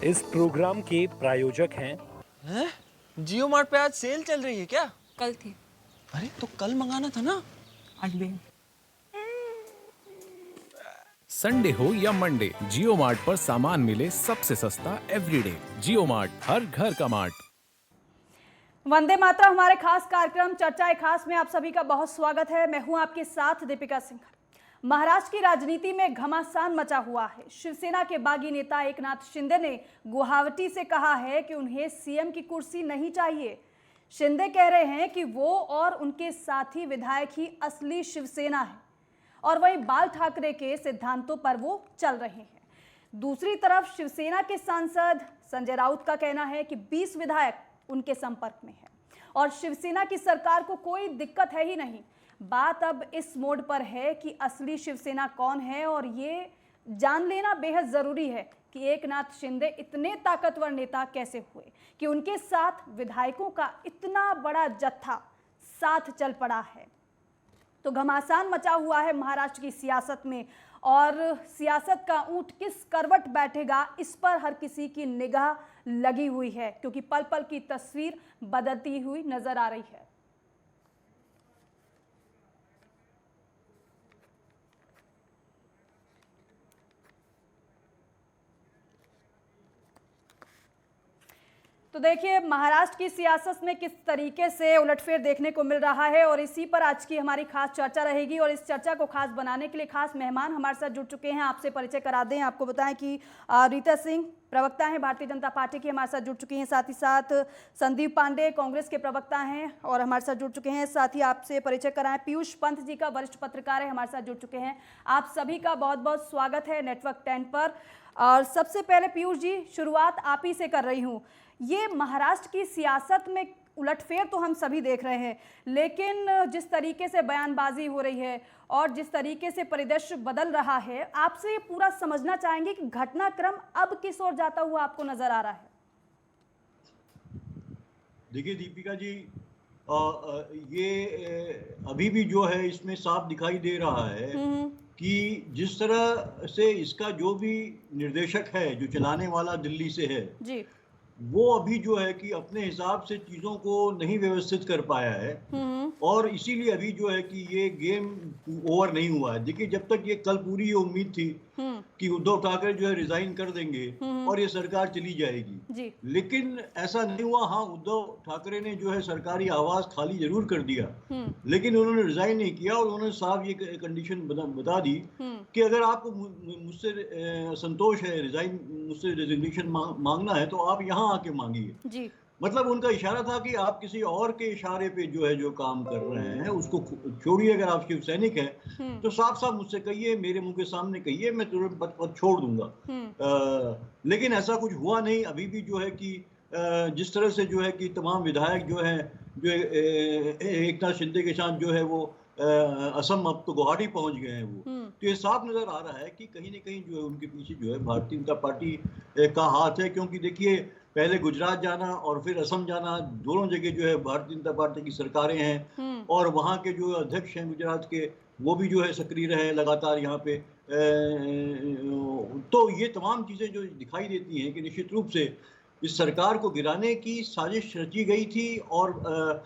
इस प्रोग्राम के प्रायोजक हैं हैं? जियो मार्ट पे आज सेल चल रही है क्या? कल थी। अरे तो कल मंगाना था ना। अगले संडे हो या मंडे, जियो मार्ट पर सामान मिले सबसे सस्ता एवरीडे। जियो मार्ट, हर घर का मार्ट। वंदे मातरम हमारे खास कार्यक्रम चर्चा खास में आप सभी का बहुत स्वागत है। मैं हूं आपके साथ दीपिका सिंह। महाराष्ट्र की राजनीति में घमासान मचा हुआ है। शिवसेना के बागी नेता एकनाथ शिंदे ने गुवाहाटी से कहा है कि उन्हें सीएम की कुर्सी नहीं चाहिए। शिंदे कह रहे हैं कि वो और उनके साथी विधायक ही असली शिवसेना है और वहीं बाल ठाकरे के सिद्धांतों पर वो चल रहे हैं। दूसरी तरफ शिवसेना के सांसद संजय राउत का कहना है कि 20 विधायक उनके संपर्क में है और शिवसेना की सरकार को कोई दिक्कत है ही नहीं। बात अब इस मोड़ पर है कि असली शिवसेना कौन है और ये जान लेना बेहद जरूरी है कि एकनाथ शिंदे इतने ताकतवर नेता कैसे हुए कि उनके साथ विधायकों का इतना बड़ा जत्था साथ चल पड़ा है। तो घमासान मचा हुआ है महाराष्ट्र की सियासत में और सियासत का ऊंट किस करवट बैठेगा इस पर हर किसी की निगाह लगी हुई है, क्योंकि पल पल की तस्वीर बदलती हुई नजर आ रही है। तो देखिए महाराष्ट्र की सियासत में किस तरीके से उलटफेर देखने को मिल रहा है और इसी पर आज की हमारी खास चर्चा रहेगी। और इस चर्चा को खास बनाने के लिए खास मेहमान हमारे साथ जुड़ चुके हैं। आपसे परिचय करा दें, आपको बताएं कि रीता सिंह प्रवक्ता हैं भारतीय जनता पार्टी की, हमारे साथ जुड़ चुकी हैं। साथ ही साथ संदीप पांडे कांग्रेस के प्रवक्ता हैं और हमारे साथ जुड़ चुके हैं। साथ ही आपसे परिचय कराएं पीयूष पंत जी का वरिष्ठ पत्रकार है, हमारे साथ जुड़ चुके हैं। आप सभी का बहुत बहुत स्वागत है नेटवर्क 10 पर। और सबसे पहले पीयूष जी, शुरुआत आप ही से कर रही हूँ। ये महाराष्ट्र की सियासत में उलटफेर तो हम सभी देख रहे हैं, लेकिन जिस तरीके से बयानबाजी हो रही है और जिस तरीके से परिदृश्य बदल रहा है, आपसे ये पूरा समझना चाहेंगे कि घटनाक्रम अब किस ओर जाता हुआ आपको नजर आ रहा है। देखिए दीपिका जी, ये अभी भी जो है इसमें साफ दिखाई दे रहा है कि जिस तरह से इसका जो भी निर्देशक है, जो चलाने वाला दिल्ली से है जी, वो अभी जो है कि अपने हिसाब से चीजों को नहीं व्यवस्थित कर पाया है और इसीलिए अभी जो है कि ये गेम ओवर नहीं हुआ है। देखिए जब तक ये कल पूरी ये उम्मीद थी कि उद्धव ठाकरे जो है रिजाइन कर देंगे और ये सरकार चली जाएगी जी, लेकिन ऐसा नहीं हुआ। हाँ, उद्धव ठाकरे ने जो है सरकारी आवास खाली जरूर कर दिया, लेकिन उन्होंने रिजाइन नहीं किया और उन्होंने साफ ये कंडीशन बता दी कि अगर आपको मुझसे संतोष है, रिजाइन मुझसे रेजिग्नेशन मांगना है तो आप यहाँ आके मांगिए जी। मतलब उनका इशारा था कि आप किसी और के इशारे पे जो है जो काम कर रहे हैं उसको छोड़िए। अगर आप शिव सैनिक हैं तो साफ साफ मुझसे कहिए, मेरे मुंह के सामने कहिए, मैं तुरंत पद छोड़ दूंगा। लेकिन ऐसा कुछ हुआ नहीं। अभी भी जो है कि जिस तरह से जो है कि तमाम विधायक जो है जो एकनाथ शिंदे के साथ जो है वो असम अब तो गुवाहाटी पहुंच गए हैं वो, तो ये साफ नजर आ रहा है कि कहीं ना कहीं जो है उनके पीछे जो है भारतीय जनता पार्टी का हाथ है। क्योंकि देखिए पहले गुजरात जाना और फिर असम जाना, दोनों जगह जो है भारतीय जनता पार्टी की सरकारें हैं और वहाँ के जो अध्यक्ष हैं गुजरात के वो भी जो है सक्रिय रहे लगातार यहाँ पे। तो ये तमाम चीजें जो दिखाई देती हैं कि निश्चित रूप से इस सरकार को गिराने की साजिश रची गई थी। और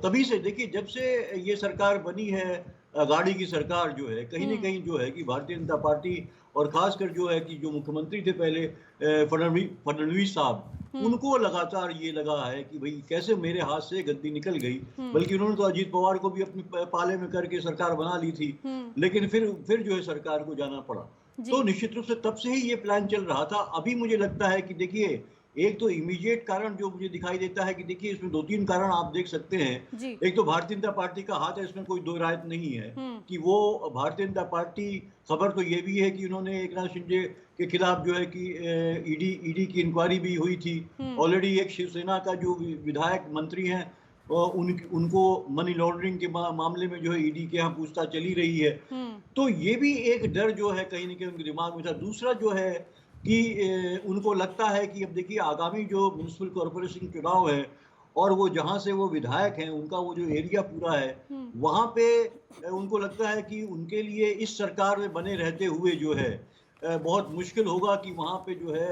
तभी से देखिए जब से ये सरकार बनी है, गाड़ी की सरकार जो है कहीं ना कहीं जो है कि भारतीय जनता पार्टी और खासकर जो है कि जो मुख्यमंत्री थे पहले फडणवीस साहब, उनको लगातार ये लगा है कि भाई कैसे मेरे हाथ से गद्दी निकल गई। बल्कि उन्होंने तो अजीत पवार को भी अपने पाले में करके सरकार बना ली थी, लेकिन फिर जो है सरकार को जाना पड़ा। तो निश्चित रूप से तब से ही ये प्लान चल रहा था। अभी मुझे लगता है कि देखिए एक तो इमीडिएट कारण जो मुझे दिखाई देता है कि देखिए इसमें 2-3 कारण आप देख सकते हैं। एक तो भारतीय जनता पार्टी का हाथ है, इसमें कोई दो राय नहीं है कि वो भारतीय जनता पार्टी, खबर तो ये भी है कि उन्होंने एकनाथ शिंदे के खिलाफ जो है कि ईडी की इंक्वायरी भी हुई थी। ऑलरेडी एक शिवसेना का जो विधायक मंत्री हैं उनको मनी लॉन्ड्रिंग के मामले में जो है ईडी के यहाँ पूछताछ चली रही है। तो ये भी एक डर जो है कहीं ना कहीं उनके दिमाग में था। दूसरा जो है कि उनको लगता है कि अब देखिए आगामी जो म्युनिसिपल कॉर्पोरेशन चुनाव है और वो जहाँ से वो विधायक हैं उनका वो जो एरिया पूरा है वहाँ पे उनको लगता है कि उनके लिए इस सरकार में बने रहते हुए जो है बहुत मुश्किल होगा कि वहाँ पे जो है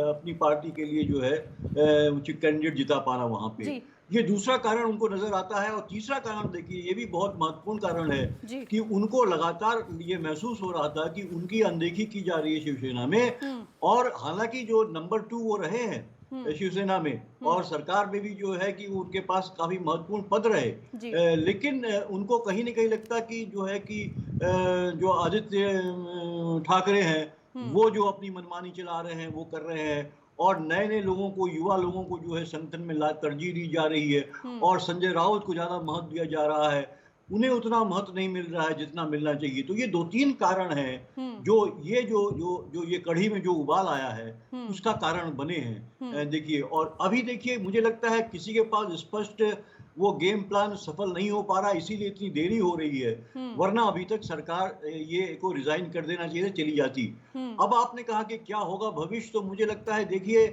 अपनी पार्टी के लिए जो है कैंडिडेट जिता पाना वहाँ पे। ये दूसरा कारण उनको नजर आता है। और तीसरा कारण देखिए, ये भी बहुत महत्वपूर्ण कारण है कि उनको लगातार ये महसूस हो रहा था कि उनकी अनदेखी की जा रही है शिवसेना में। और हालांकि जो नंबर 2 वो रहे हैं शिवसेना में, और सरकार में भी जो है कि उनके पास काफी महत्वपूर्ण पद रहे, लेकिन उनको कहीं न कहीं लगता कि जो है कि जो आदित्य ठाकरे हैं वो जो अपनी मनमानी चला रहे हैं वो कर रहे हैं, और नए नए लोगों को, युवा लोगों को जो है संगठन में तरजीह दी जा रही है, और संजय राउत को ज्यादा महत्व दिया जा रहा है, उन्हें उतना महत्व नहीं मिल रहा है जितना मिलना चाहिए। तो ये 2-3 कारण हैं जो ये कढ़ी में जो उबाल आया है उसका कारण बने हैं। देखिए, और अभी देखिए मुझे लगता है किसी के पास स्पष्ट वो गेम प्लान सफल नहीं हो पा रहा, इसीलिए इतनी देरी हो रही है, वरना अभी तक सरकार ये को रिजाइन कर देना चाहिए, चली जाती। अब आपने कहा कि क्या होगा भविष्य, तो मुझे लगता है देखिए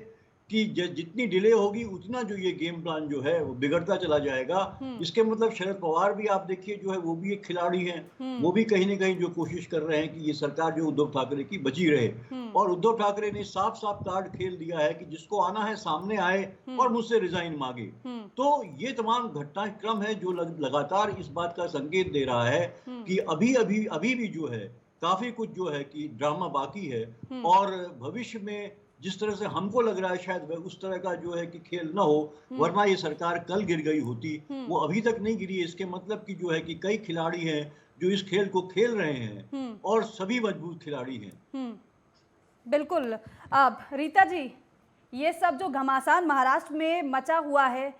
कि जितनी डिले होगी उतना जो ये गेम प्लान जो है वो बिगड़ता चला जाएगा। इसके मतलब शरद पवार भी आप देखिए जो है वो भी एक खिलाड़ी हैं, वो भी कहीं ना कहीं जो कोशिश कर रहे हैं कि ये सरकार जो उद्धव ठाकरे की बची रहे। और उद्धव ठाकरे ने साफ साफ कार्ड खेल दिया है कि जिसको आना है सामने आए और मुझसे रिजाइन मांगे। तो ये तमाम घटनाक्रम है जो लगातार इस बात का संकेत दे रहा है कि अभी भी जो है काफी कुछ जो है कि ड्रामा बाकी है, और भविष्य में जिस तरह से हमको लग रहा है शायद वह उस तरह का जो है कि खेल ना हो, वरना ये सरकार कल गिर गई होती। वो अभी तक नहीं गिरी है, इसके मतलब कि जो है कि कई खिलाड़ी हैं जो इस खेल को खेल रहे हैं, और सभी मजबूत खिलाड़ी हैं। बिल्कुल। अब रीता जी, ये सब जो घमासान महाराष्ट्र में मचा हुआ है,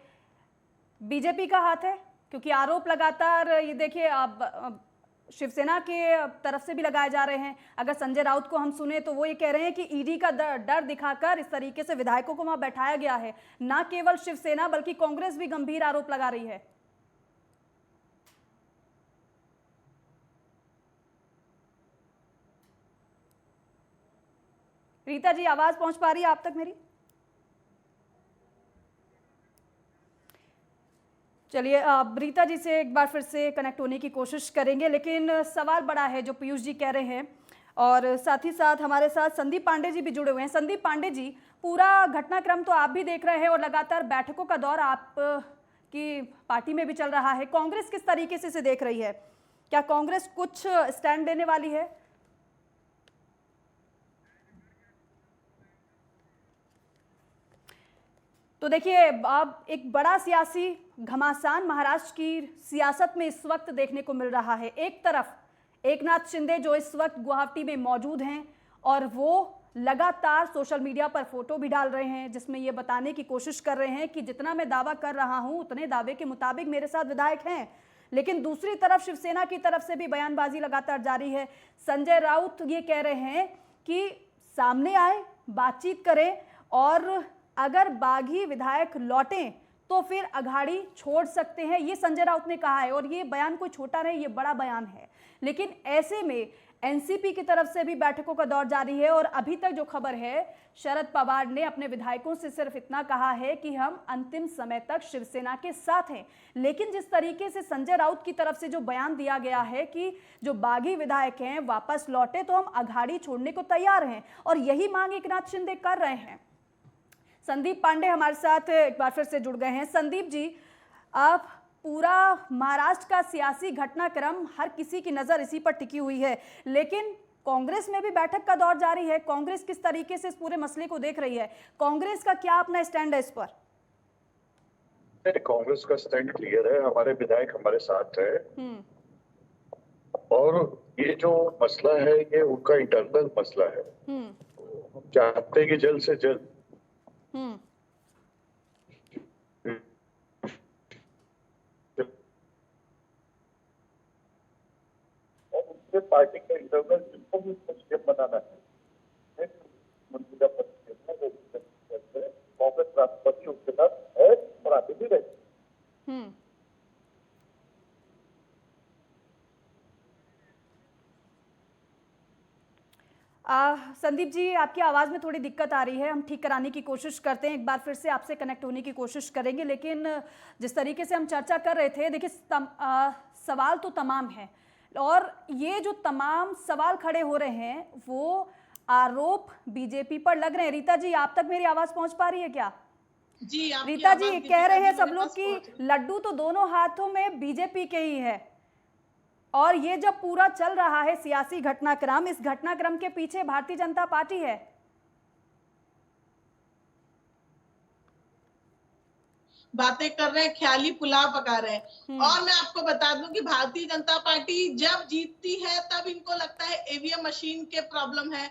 बीजेपी का हाथ है? क्योंकि आरोप लगातार ये देखिए अब शिवसेना के तरफ से भी लगाए जा रहे हैं। अगर संजय राउत को हम सुने तो वो ये कह रहे हैं कि ईडी का डर दिखाकर इस तरीके से विधायकों को वहां बैठाया गया है। ना केवल शिवसेना बल्कि कांग्रेस भी गंभीर आरोप लगा रही है। रीता जी, आवाज पहुंच पा रही है आप तक मेरी? चलिए, रीता जी से एक बार फिर से कनेक्ट होने की कोशिश करेंगे, लेकिन सवाल बड़ा है जो पीयूष जी कह रहे हैं, और साथ ही साथ हमारे साथ संदीप पांडे जी भी जुड़े हुए हैं। संदीप पांडे जी, पूरा घटनाक्रम तो आप भी देख रहे हैं और लगातार बैठकों का दौर आप की पार्टी में भी चल रहा है। कांग्रेस किस तरीके से इसे देख रही है? क्या कांग्रेस कुछ स्टैंड लेने वाली है? तो देखिए, अब एक बड़ा सियासी घमासान महाराष्ट्र की सियासत में इस वक्त देखने को मिल रहा है। एक तरफ एकनाथ शिंदे जो इस वक्त गुवाहाटी में मौजूद हैं, और वो लगातार सोशल मीडिया पर फोटो भी डाल रहे हैं जिसमें ये बताने की कोशिश कर रहे हैं कि जितना मैं दावा कर रहा हूं उतने दावे के मुताबिक मेरे साथ विधायक हैं। लेकिन दूसरी तरफ शिवसेना की तरफ से भी बयानबाजी लगातार जारी है। संजय राउत ये कह रहे हैं कि सामने आए, बातचीत करें, और अगर बागी विधायक लौटें तो फिर अघाड़ी छोड़ सकते हैं, ये संजय राउत ने कहा है। और ये बयान कोई छोटा नहीं, ये बड़ा बयान है। लेकिन ऐसे में एनसीपी की तरफ से भी बैठकों का दौर जारी है, और अभी तक जो खबर है, शरद पवार ने अपने विधायकों से सिर्फ इतना कहा है कि हम अंतिम समय तक शिवसेना के साथ हैं। लेकिन जिस तरीके से संजय राउत की तरफ से जो बयान दिया गया है कि जो बागी विधायक हैं वापस लौटे तो हम अघाड़ी छोड़ने को तैयार हैं, और यही मांग एकनाथ शिंदे कर रहे हैं। संदीप पांडे हमारे साथ एक बार फिर से जुड़ गए हैं। संदीप जी, आप पूरा महाराष्ट्र का सियासी घटनाक्रम, हर किसी की नजर इसी पर टिकी हुई है, लेकिन कांग्रेस में भी बैठक का दौर जारी है। कांग्रेस किस तरीके से इस पूरे मसले को देख रही है? कांग्रेस का क्या अपना स्टैंड है इस पर? कांग्रेस का स्टैंड क्लियर है, हमारे विधायक हमारे साथ है, और ये जो मसला है ये उनका इंटरनल मसला है। चाहते हैं कि जल्द से जल्द पार्टी का इंटरनल जिसको भी स्टेप बनाना है, मंत्रिका पद कांग्रेस राष्ट्रपति उसके साथ है और आगे भी रहे। संदीप जी, आपकी आवाज़ में थोड़ी दिक्कत आ रही है, हम ठीक कराने की कोशिश करते हैं, एक बार फिर से आपसे कनेक्ट होने की कोशिश करेंगे। लेकिन जिस तरीके से हम चर्चा कर रहे थे, देखिए सवाल तो तमाम हैं, और ये जो तमाम सवाल खड़े हो रहे हैं वो आरोप बीजेपी पर लग रहे हैं। रीता जी, आप तक मेरी आवाज पहुंच पा रही है क्या? जी, आपकी रीता आवाज जी, कह रहे हैं सब मेरे लोग पास कि पहुंच रही है। लड्डू तो दोनों हाथों में बीजेपी के ही है, और ये जब पूरा चल रहा है सियासी घटनाक्रम, इस घटनाक्रम के पीछे भारतीय जनता पार्टी है। बातें कर रहे हैं, ख्याली पुलाव पका रहे हैं। और मैं आपको बता दूं कि भारतीय जनता पार्टी जब जीतती है तब इनको लगता है ईवीएम मशीन के प्रॉब्लम है।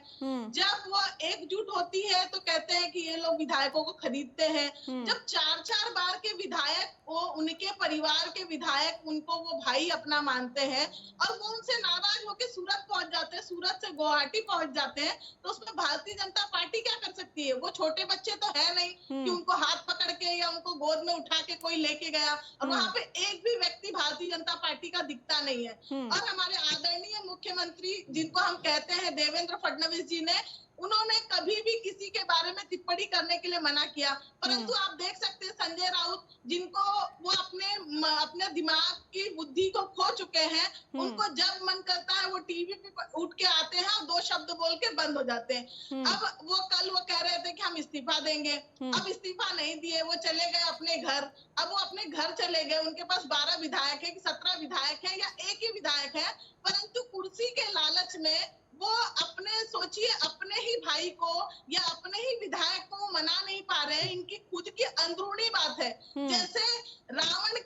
जब वो एकजुट होती है तो कहते हैं कि ये लोग विधायकों को खरीदते हैं। जब 4-4 बार के विधायक, वो उनके परिवार के विधायक उनको वो भाई अपना मानते हैं और वो उनसे नाराज होकर सूरत पहुंच जाते हैं, सूरत से गुवाहाटी पहुंच जाते हैं, तो उसमें भारतीय जनता पार्टी क्या कर सकती है? वो छोटे बच्चे तो है नहीं कि उनको हाथ पकड़ के या उनको गोद में उठा के कोई लेके गया, और वहां पे एक भी व्यक्ति भारतीय जनता पार्टी का दिखता नहीं है। और हमारे आदरणीय मुख्यमंत्री, जिनको हम कहते हैं देवेंद्र फडणवीस जी ने, उन्होंने कभी भी किसी के बारे में टिप्पणी करने के लिए मना किया। परंतु आप देख सकते हैं संजय राउत, जिनको वो अपने दिमाग की बुद्धि को खो चुके हैं, उनको जब मन करता है वो टीवी पे उठ के आते हैं और 2 शब्द बोल के बंद हो जाते हैं। अब वो कल वो कह रहे थे कि हम इस्तीफा देंगे, अब इस्तीफा नहीं दिए, वो चले गए अपने घर। अब वो अपने घर चले गए, उनके पास 12 विधायक है कि 17 विधायक है या एक ही विधायक है, परंतु कुर्सी के लालच में वो अपने, सोचिए, अपने ही भाई को या अपने ही विधायक को मना नहीं पा रहे हैं। इनकी खुद की अंदरूनी बात है। जैसे रावण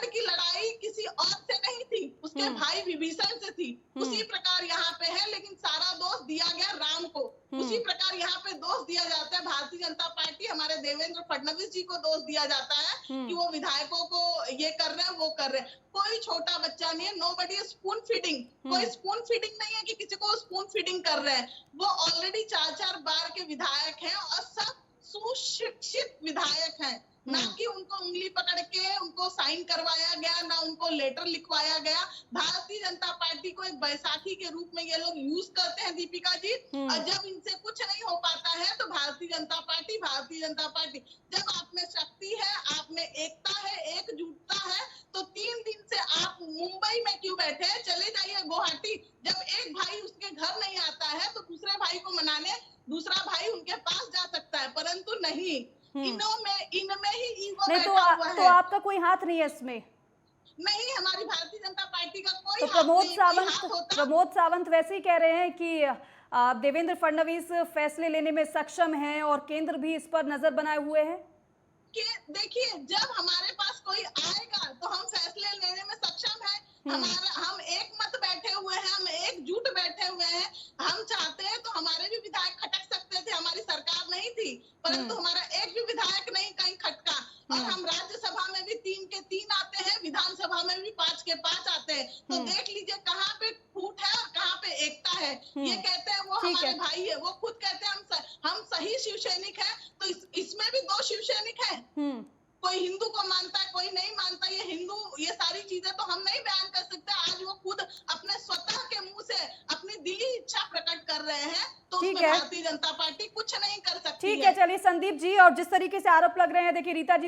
की लड़ाई किसी और से नहीं थी, उसके भाई विभीषण से थी, उसी प्रकार यहाँ पे है, लेकिन सारा दोष दिया गया राम को। उसी प्रकार यहाँ पे दोष दिया जाता है भारतीय जनता पार्टी, हमारे देवेंद्र फडणवीस जी को दोष दिया जाता है कि वो विधायकों को ये कर रहे हैं, वो कर रहे हैं। कोई छोटा बच्चा नहीं है, नोबडी स्पून फीडिंग, कोई स्पून फीडिंग नहीं है कि किसी को स्पून फीडिंग कर रहे हैं। वो ऑलरेडी 4-4 बार के विधायक हैं और सब सुशिक्षित विधायक हैं, ना कि उनको उंगली पकड़ के उनको साइन करवाया गया, ना उनको लेटर लिखवाया गया। भारतीय जनता पार्टी को एक बैसाखी के रूप में ये लोग यूज करते हैं, दीपिका जी। और जब इनसे कुछ नहीं हो पाता है तो भारतीय जनता पार्टी, जब आप में शक्ति है, आप में एकता है, एकजुटता है, तो 3 दिन से आप मुंबई में क्यों बैठे हैं? चले जाइए गुवाहाटी। जब एक भाई उसके घर नहीं आता है तो दूसरे भाई को मनाने दूसरा भाई उनके पास जा सकता है, परंतु नहीं, इनमें ही ईगो नहीं, बैठा हुआ है। तो आपका कोई हाथ नहीं है इसमें? नहीं, हमारी भारतीय जनता पार्टी का कोई तो हाथ नहीं। प्रमोद सावंत वैसे ही कह रहे हैं कि देवेंद्र फडणवीस फैसले लेने में सक्षम हैं और केंद्र भी इस पर नजर बनाए हुए है। कि देखिए, जब हमारे पास कोई आएगा तो हम फैसले लेने में सक्षम है। हम एक मत बैठे हुए हैं, हम एकजुट बैठे हुए हैं। हम चाहते हैं तो हमारे भी विधायक खटक सकते थे, हमारी सरकार नहीं थी, परंतु हमारा एक भी विधायक नहीं कहीं खटका। और हम राज्यसभा में भी 3 के 3 आते हैं, विधानसभा में भी 5 के 5 आते हैं। तो देख लीजिए कहाँ पे फूट है और कहाँ पे एकता है। ये कहते हैं वो हमारे भाई है, वो खुद कहते हैं हम सही शिव सैनिक है, तो इसमें भी 2 शिव सैनिक है। कोई हिंदू को मानता है, कोई नहीं मानता। ये हिंदू, ये सारी चीजें तो हम नहीं बयान कर सकते। आज वो खुद अपने स्वतः के मुंह से अपनी दिली इच्छा प्रकट कर रहे हैं, तो उसमें भारतीय जनता पार्टी कुछ नहीं कर सकती। ठीक है, चलिए संदीप जी, और जिस तरीके से आरोप लग रहे हैं, देखिए रीता जी